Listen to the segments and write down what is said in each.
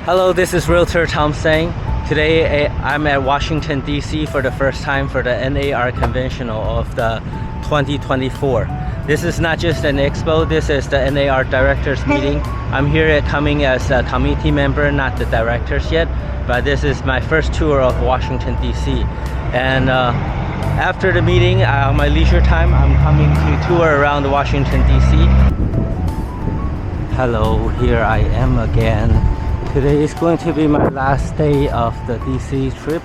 Hello, this is Realtor Tom Tseng. Today I'm at Washington, D.C. for the first time for the NAR Conventional of the 2024. This is not just an expo, this is the NAR Directors Meeting. I'm here coming as a committee member, not the directors yet, but this is my first tour of Washington, D.C. And after the meeting, on my leisure time, I'm coming to tour around Washington, D.C. Hello, here I am again. Today is going to be my last day of the DC trip,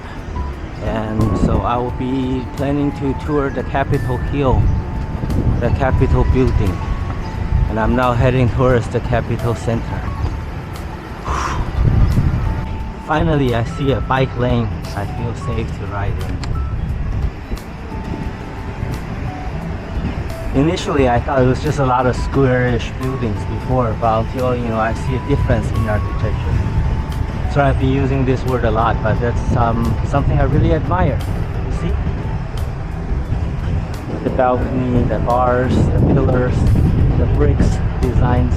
and so I will be planning to tour the Capitol Hill, the Capitol building, and I'm now heading towards the Capitol Center. Finally, I see a bike lane I feel safe to ride in. Initially, I thought it was just a lot of squarish buildings before, but until I see a difference in architecture. So I've been using this word a lot, but that's something I really admire. You see? The balcony, the bars, the pillars, the bricks designs,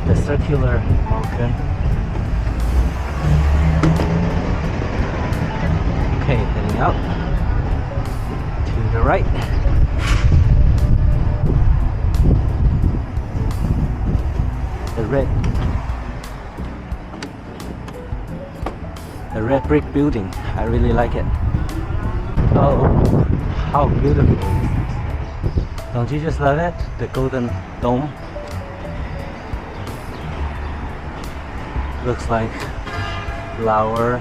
the circular motion. Okay, heading out to the right. The red brick building, I really like it. Oh, how beautiful is this? Don't you just love it? The golden dome looks like flower.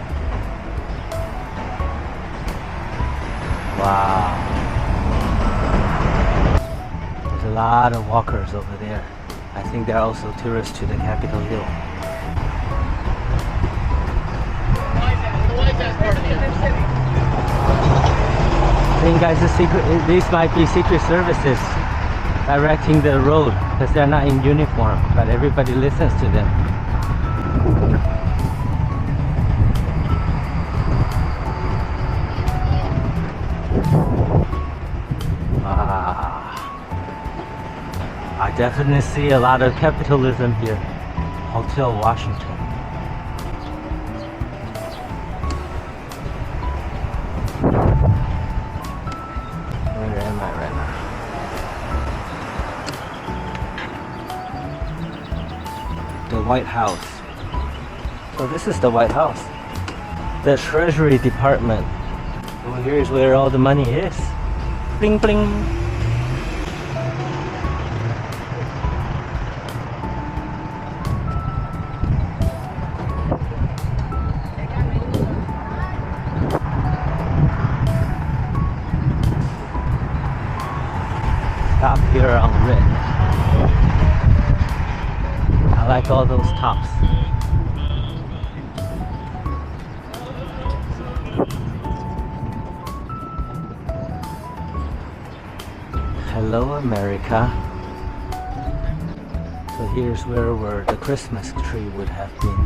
Wow, there's a lot of walkers over there. I think they're also tourists to the Capitol Hill. I think, guys, these might be secret services directing the road because they're not in uniform, but everybody listens to them. I definitely see a lot of capitalism here. Hotel Washington. Where am I right now? The White House. So this is the White House. The Treasury Department. Well, here's where all the money is. Bling bling. Stop here on red. I like all those tops. Hello, America. So here's where the Christmas tree would have been.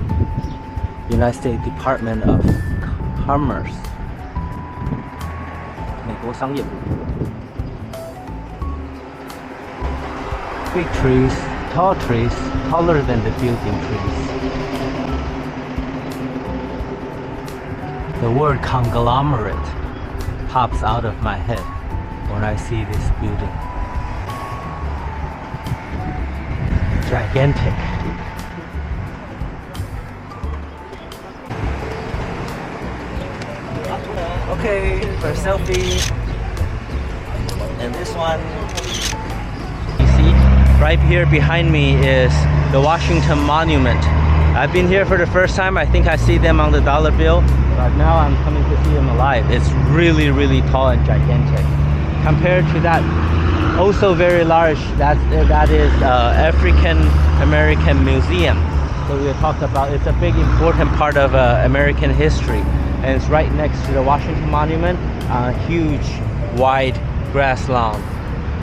United States Department of Commerce. 美国商业部. Big trees, tall trees, taller than the building trees. The word conglomerate pops out of my head when I see this building. Gigantic. Okay, for a selfie. And this one. Right here behind me is the Washington Monument. I've been here for the first time. I think I see them on the dollar bill, but now I'm coming to see them alive. It's really, really tall and gigantic. Compared to that, also very large, that is African American Museum. So we talked about, it's a big important part of American history. And it's right next to the Washington Monument, a huge, wide grass lawn.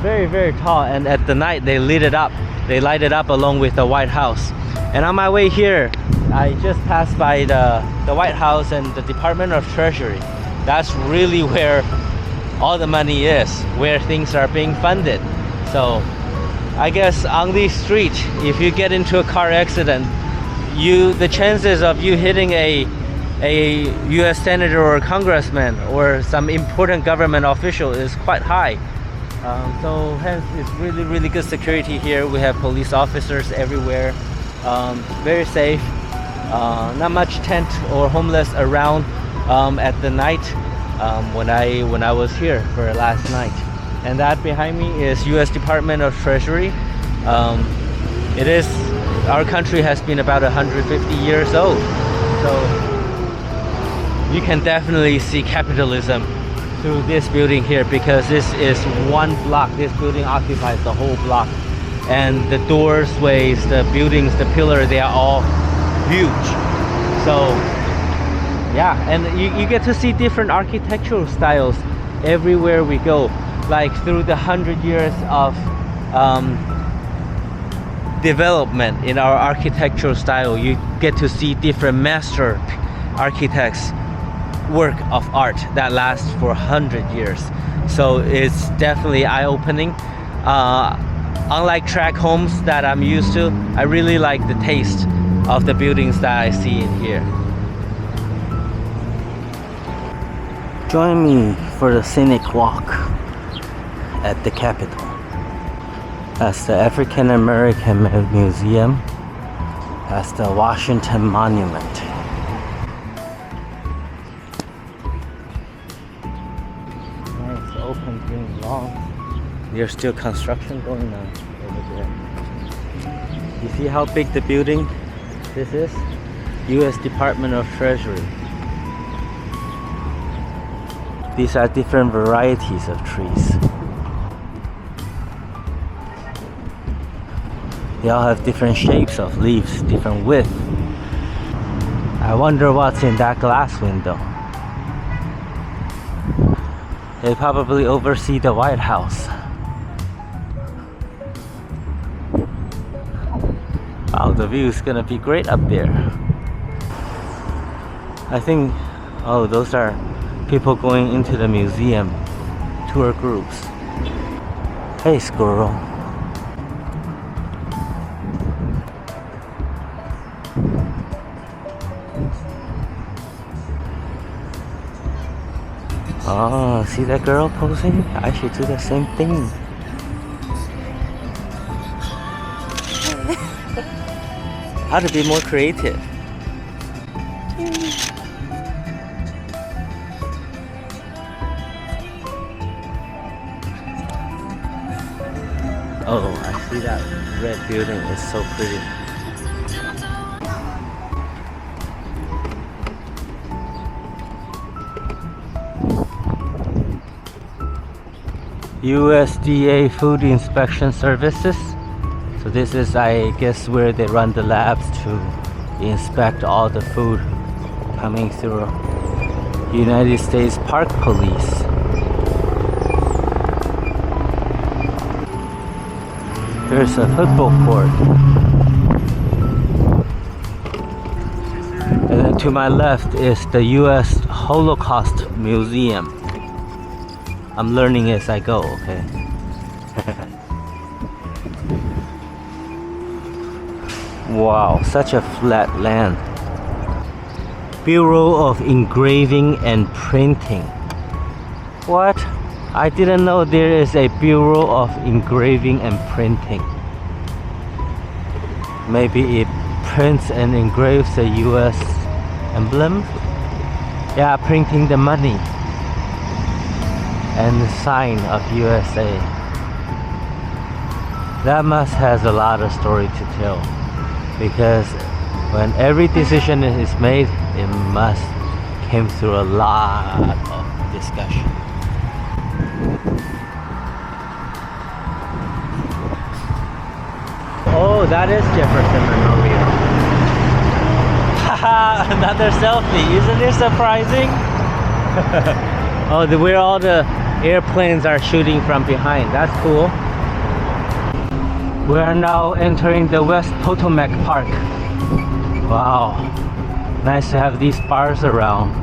Very, very tall, and at the night they lit it up. They light it up along with the White House. And on my way here, I just passed by the White House and the Department of Treasury. That's really where all the money is, where things are being funded. So I guess on this street, if you get into a car accident, the chances of you hitting a U.S. senator or congressman or some important government official is quite high. So hence it's really good security here. We have police officers everywhere. Very safe. Not much tent or homeless around at the night when I was here for last night. And that behind me is U.S. Department of Treasury. Our country has been about 150 years old. So you can definitely see capitalism through this building here, because this is one block. This building occupies the whole block. And the doorways, the buildings, the pillars, they are all huge. So yeah, and you get to see different architectural styles everywhere we go. Like through the 100 years of development in our architectural style, you get to see different master architects work of art that lasts for 100 years. So it's definitely eye-opening. Unlike tract homes that I'm used to, I really like the taste of the buildings that I see in here. Join me for the scenic walk at the Capitol. That's the African American Museum. That's the Washington Monument. Nice open green lawn. There's still construction going on over there. You see how big the building this is? U.S. Department of Treasury. These are different varieties of trees. They all have different shapes of leaves, different width. I wonder what's in that glass window. They probably oversee the White House. Wow, the view is gonna be great up there. I think, oh, those are people going into the museum, tour groups. Hey, squirrel. Oh, see that girl posing? I should do the same thing. How to be more creative. Oh, I see that red building. It's so pretty. USDA Food Inspection Services. So this is, I guess, where they run the labs to inspect all the food coming through. United States Park Police. There's a football court. And then to my left is the U.S. Holocaust Museum. I'm learning as I go, okay? Wow, such a flat land. Bureau of Engraving and Printing. What? I didn't know there is a Bureau of Engraving and Printing. Maybe it prints and engraves the US emblem? Yeah, printing the money and the sign of USA. That must has a lot of story to tell, because when every decision is made, it must came through a lot of discussion. Oh, that is Jefferson Memorial. Haha, another selfie. Isn't it surprising? Oh, where all the airplanes are shooting from behind. That's cool. We are now entering the West Potomac Park. Wow. Nice to have these bars around.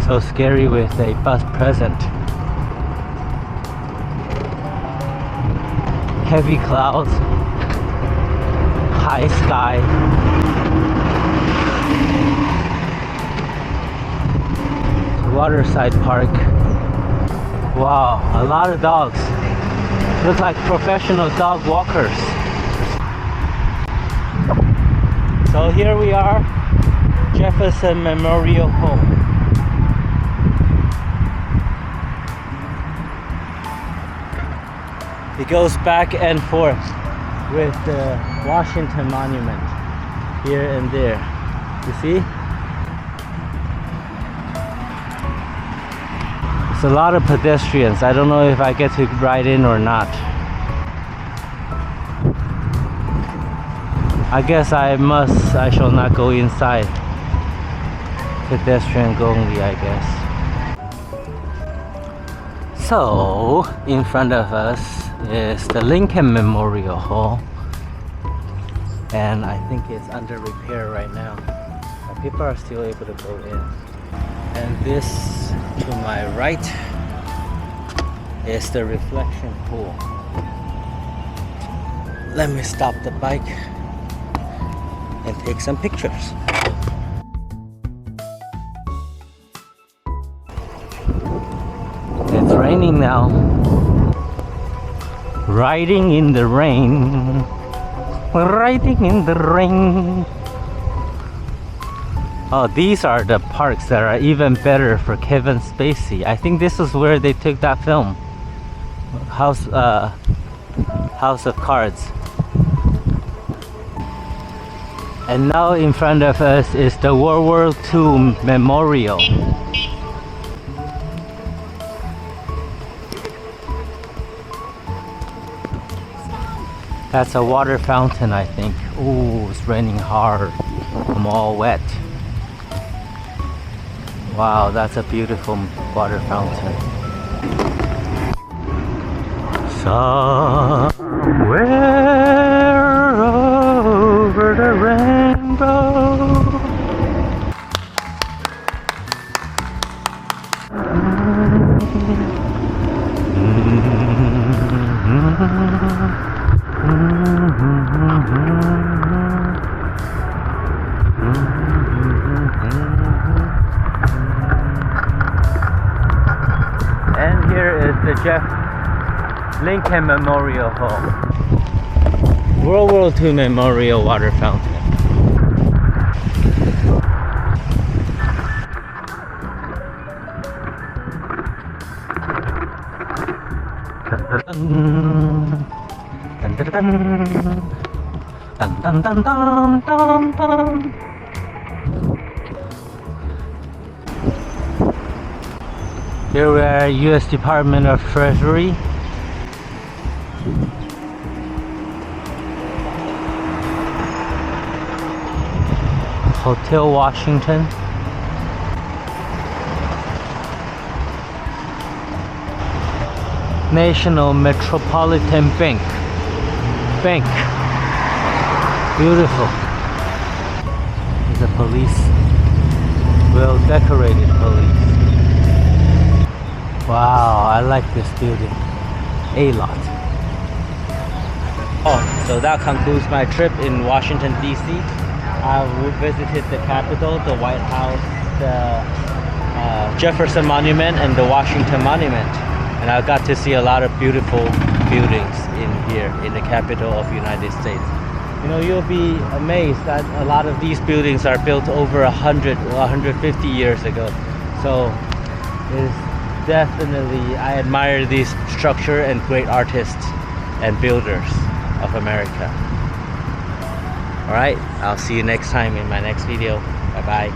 So scary with a bus present. Heavy clouds. High sky. waterside park. Wow, a lot of dogs. Look like professional dog walkers. So here we are, Jefferson Memorial Home. It goes back and forth with the Washington Monument here and there. You see? It's a lot of pedestrians. I don't know if I get to ride in or not. I guess I shall not go inside. Pedestrian only, I guess. So, in front of us is the Lincoln Memorial Hall. And I think it's under repair right now. But people are still able to go in. And this, to my right, is the reflection pool. Let me stop the bike and take some pictures. It's raining now. Riding in the rain. Riding in the rain. Oh, these are the parks that are even better for Kevin Spacey. I think this is where they took that film. House of Cards. And now in front of us is the World War II Memorial. That's a water fountain, I think. Ooh, it's raining hard. I'm all wet. Wow, that's a beautiful water fountain. Somewhere over the rainbow. And here is the Lincoln Memorial Hall. World War II Memorial Water Fountain. Here we are, U.S. Department of Treasury. Hotel Washington. National Metropolitan Bank. Beautiful. There's a police. Well decorated police. Wow, I like this building a lot. Oh, so that concludes my trip in Washington, D.C. I visited the Capitol, the White House, the Jefferson Monument, and the Washington Monument. And I got to see a lot of beautiful buildings in here, in the capital of the United States. You know, you'll be amazed that a lot of these buildings are built over 100 or 150 years ago. So it's definitely, I admire this structure and great artists and builders of America. Alright, I'll see you next time in my next video. Bye bye.